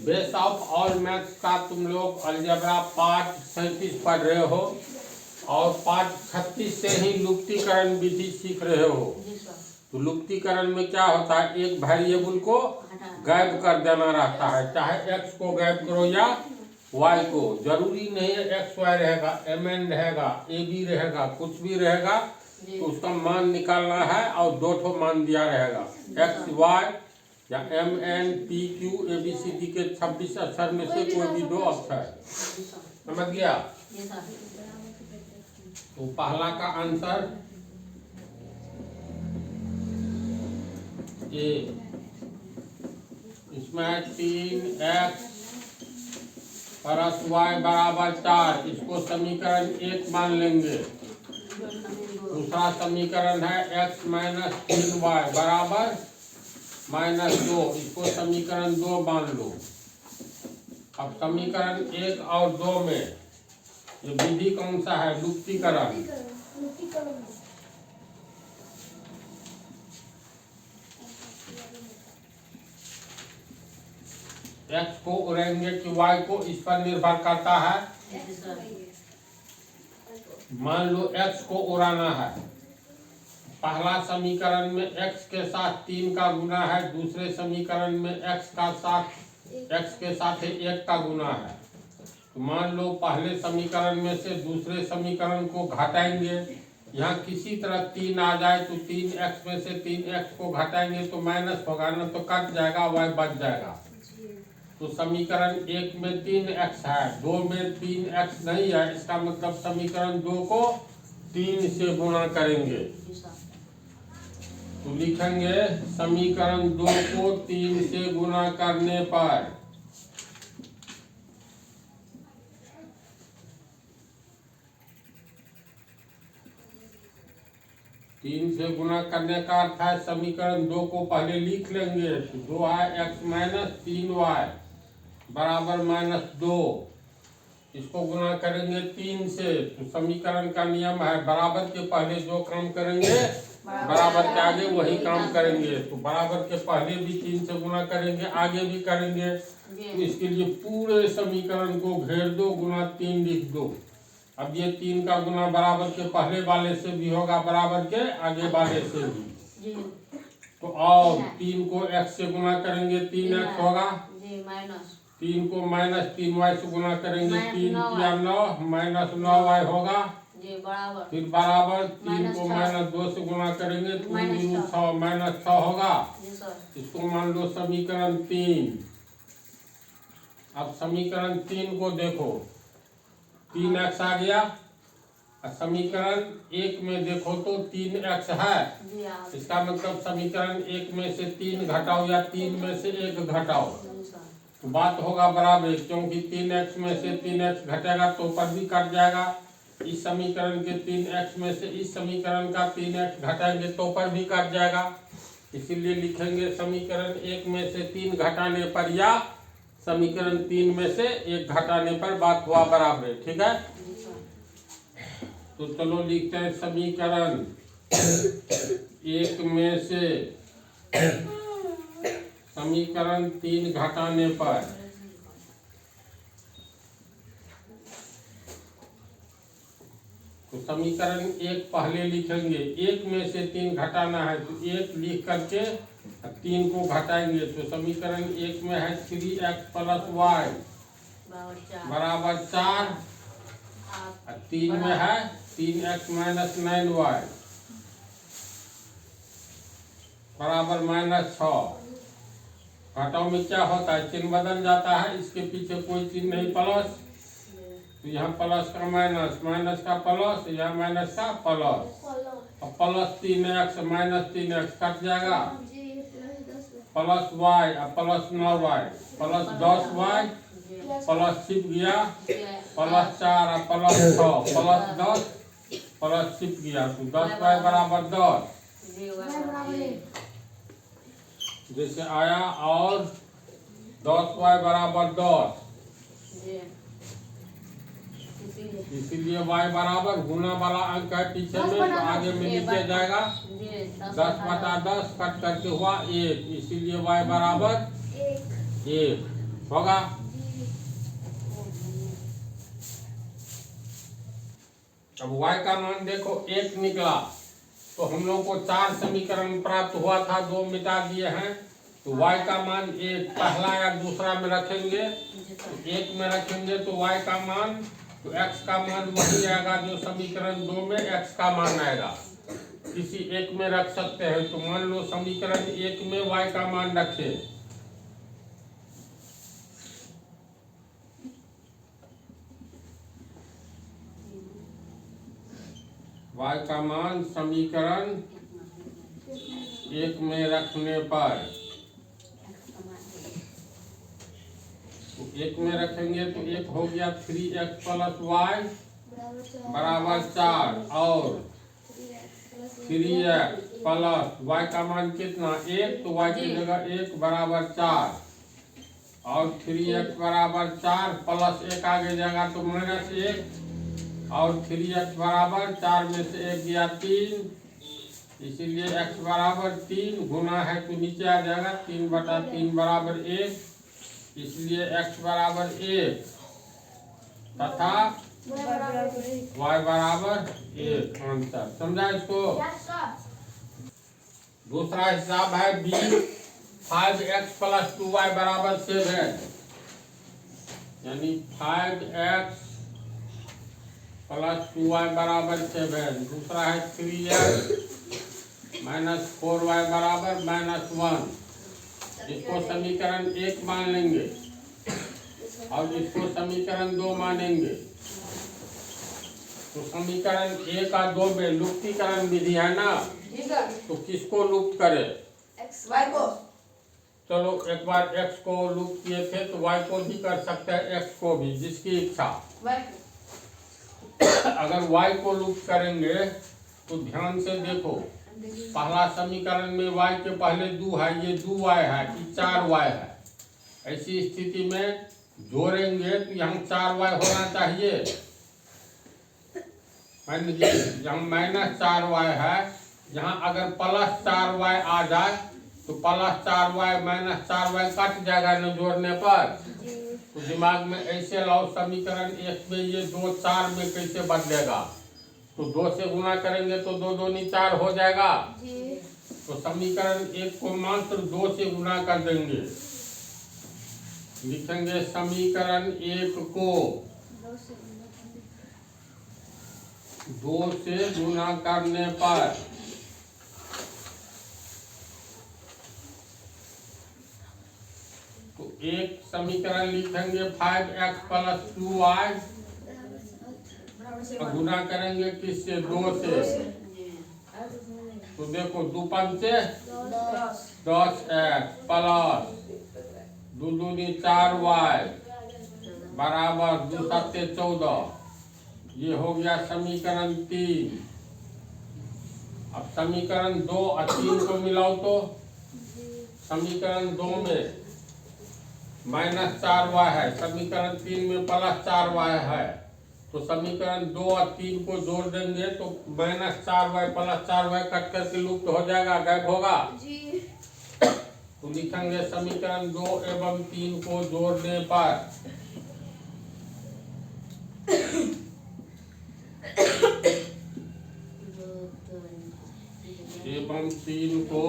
Base of all maths का तुम लोग अलजेब्रा पार्ट 37 पढ़ रहे हो और पार्ट 36 से ही लुप्तीकरण विधि सीख रहे हो। तो लुप्तीकरण में क्या होता है, एक वेरिएबल को गायब कर देना रहता है, चाहे x को गायब करो या y को, जरूरी नहीं है x y रहेगा, mn रहेगा, ab रहेगा, कुछ भी रहेगा तो उसका मान निकालना है और दो ठो मान दिया रहेगा, x y या mn p q abcd के 26 अक्षर में से कोई भी दो अक्षर। समझ गया? तो पहला का आंसर ए, इसमें 3x प्लस y बराबर 4, इसको समीकरण 1 मान लेंगे। दूसरा समीकरण है x माइनस 3y बराबर -2, इसको समीकरण 2 मान लो। अब समीकरण 1 और 2 में ये विधि कौन सा है, लुप्तीकरण। x को उड़ाएंगे कि y को, इस पर निर्भर करता है। मान लो x को उड़ाना है, पहला समीकरण में x के साथ 3 का गुना है, दूसरे समीकरण में x के साथ 1 का गुना है। तो मान लो पहले समीकरण में से दूसरे समीकरण को घटाएंगे, यहाँ किसी तरह 3 आ जाए तो 3x में से 3x को घटाएंगे तो माइनस होगा ना, तो कट जाएगा, y बच जाएगा। तो समीकरण 1 में 3x है, 2 में 3x नहीं है, इसका मतलब समीकरण 2 को 3 से गुणा करेंगे। तो लिखेंगे समीकरण 2 को 3 से गुणा करने पर का अर्थ है समीकरण 2 को पहले लिख लेंगे। तो 2 है x माइनस 3y बराबर -2, इसको गुणा करेंगे 3 से। तो समीकरण का नियम है बराबर के पहले जो काम करेंगे बराबर के आगे वही काम करेंगे। तो बराबर के पहले भी 3 से गुणा करेंगे, आगे भी करेंगे। तो इसके लिए पूरे समीकरण को घेर दो, गुना 3 लिख दो। अब ये 3 का गुना बराबर के पहले वाले से भी होगा, बराबर के आगे वाले से भी। तो और 3 को x से गुना करेंगे 3x होगा, 3 को माइनस 3y से गुना करेंगे 3 या 9 माइनस 9y होगा, फिर बराबर 3 को -2 से गुना करेंगे 2 6 -6 होगा। इसको मान लो समीकरण 3। अब समीकरण 3 को देखो, 3x आ गया। समीकरण 1 में देखो तो 3x है, इसका मतलब समीकरण 1 में से 3 घटाओ या 3 में से 1 घटाओ तो बात होगा बराबर, क्योंकि 3x में से 3x घटेगा तो ऊपर भी कट जाएगा। इस समीकरण के 3x में से इस समीकरण का 3x घटाएंगे तो ऊपर भी कट जाएगा। इसीलिए लिखेंगे समीकरण 1 में से 3 घटाने पर या समीकरण 3 में से 1 घटाने पर बात हुआ बराबर। ठीक है, तो चलो लिखते हैं समीकरण 1 में से समीकरण 3 घटाने पर तो समीकरण 1 पहले लिखेंगे, 1 में से 3 घटाना है तो 1 लिख करके 3 को घटाएंगे। तो समीकरण 1 में है 3x प्लस y बराबर 4, 3 में है 3x माइनस 9y बराबर -6। घटाओ में क्या होता है, चिन्ह बदल जाता है, इसके पीछे कोई चिन्ह नहीं, प्लस। तो यहाँ प्लस का माइनस, माइनस का प्लस, यहाँ माइनस का प्लस। अब plus 3x minus 3x cut जाएगा, प्लस y और plus 9y plus 10y plus छिप गया, प्लस 4 और प्लस 6 प्लस 10 प्लस छिप गया। तो 10y बराबर 10 जैसे आया, और 10y बराबर 10, इसीलिए y बराबर गुना वाला अंक है पीछे में, तो आगे में नीचे जाएगा 10/10 कट करके हुआ 1, इसीलिए y बराबर 1। होगा। अब y का मान देखो 1 निकला, तो हम लोग को 4 समीकरण प्राप्त हुआ था, 2 मिटा दिए हैं। तो y का मान 1 पहला या दूसरा में रखेंगे, तो 1 में रखेंगे तो y का मान, तो x का मान वही आएगा जो समीकरण 2 में x का मान आएगा। किसी एक में रख सकते हैं, तो मान लो समीकरण 1 में y का मान रखे, y का मान समीकरण 1 में रखने पर, तो 1 में रखेंगे तो 1 हो गया 3x प्लस वाई बराबर 4, और 3x प्लस y का मान कितना 1, तो y की जगह 1 बराबर 4, और 3x बराबर 4 प्लस 1 आगे जाएगा तो माइनस 1, और 3x बराबर 4 में से 1 गया 3, इसीलिए x बराबर 3, गुना है तो नीचे आ जाएगा 3/3 बराबर 1, इसलिए x बराबर 1 तथा y बराबर 1 आंसर। समझा इसको? दूसरा हिसाब है b, 5x प्लस 2y बराबर 7, यानी 5x प्लस 2y बराबर 7। दूसरा है 3x माइनस 4y बराबर -1। इसको समीकरण 1 मान लेंगे और इसको समीकरण 2 मानेंगे। तो समीकरण 1 और 2 में लुप्तीकरण विधि है ना, तो किसको लुप्त करे? y को। चलो एक बार x को लुप्त किए थे तो y को भी कर सकते हैं, x को भी, जिसकी इच्छा। अगर y को लुप्त करेंगे तो ध्यान से देखो, पहला समीकरण में y के पहले 2 है, ये 2y है, ये 4y है। ऐसी स्थिति में जोड़ेंगे तो यहाँ 4y होना चाहिए। मान लीजिए यहाँ -4y है, यहाँ अगर +4y आ जाए तो +4y -4y कट जाएगा न जोड़ने पर। तो दिमाग में ऐसे लाओ, समीकरण 1 में ये 2 4 में कैसे बदलेगा? तो 2 से गुना करेंगे तो 2 दूनी 4 हो जाएगा। तो समीकरण 1 को मात्र 2 से गुना कर देंगे। लिखेंगे समीकरण 1 को 2 से गुना करने पर तो एक समीकरण लिखेंगे 5x प्लस 2y, गुना करेंगे किससे? 2 से। तो देखो 2 पंचे 10x प्लस 2 दूनी 4y बराबर 2 सत्ते 14। ये हो गया समीकरण 3। अब समीकरण 2 और 3 को मिलाओ तो समीकरण 2 में -4y है, समीकरण 3 में +4y है। तो समीकरण 2 और 3 को जोड़ देंगे तो -4y +4y कट करके लुप्त हो जाएगा, गायब होगा। तो लिखेंगे समीकरण 2 एवं 3 को जोड़ने पर एवं 3 को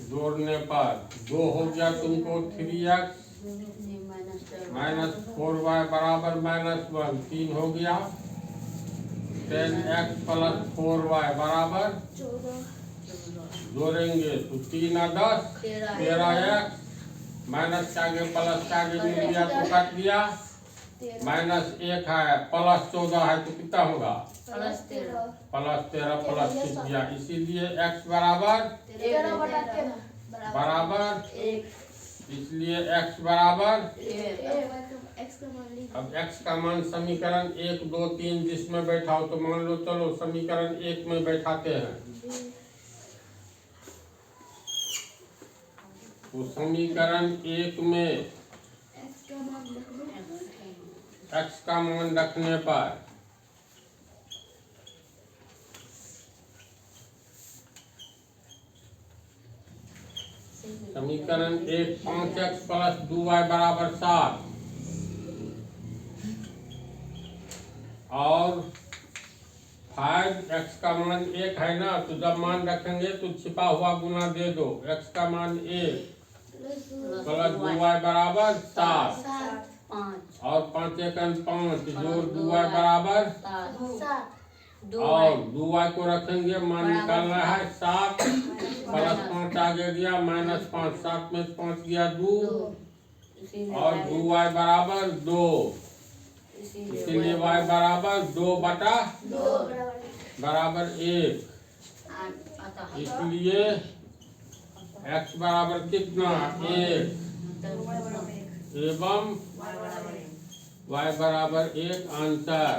जोड़ने पर 2 हो गया तुमको 3x -4y बराबर -1, 3 हो गया 10x प्लस 4y बराबर जोड़ेंगे तो 3 और 10 13x, माइनस के आगे प्लस के आगे मिल गया तो कट गया, -1 है प्लस 14 है तो कितना होगा? +13 प्लस 6 गया। इसीलिए x बराबर 1, इसलिए x बराबर। अब x का मान समीकरण 1 2 3 जिसमें बैठाओ, तो मान लो चलो समीकरण 1 में बैठाते हैं। तो समीकरण 1 में x का मान रखने पर समीकरण 1 5x प्लस 2y बराबर 7 और 5x का मान 1 है ना, तो जब मान रखेंगे तो छिपा हुआ गुना दे दो। x का मान 1 प्लस 2y बराबर 7 और 5 एकन 5 जोड़ 2y बराबर 7 और 2y को रखेंगे, मान निकालना है 7 प्लस 5 आगे गया -5 7 में 5 गया 2 और 2y बराबर 2, इसीलिए y बराबर 2 बटा बराबर 1। इसलिए x बराबर कितना 1 एवं y बराबर 1 आंसर।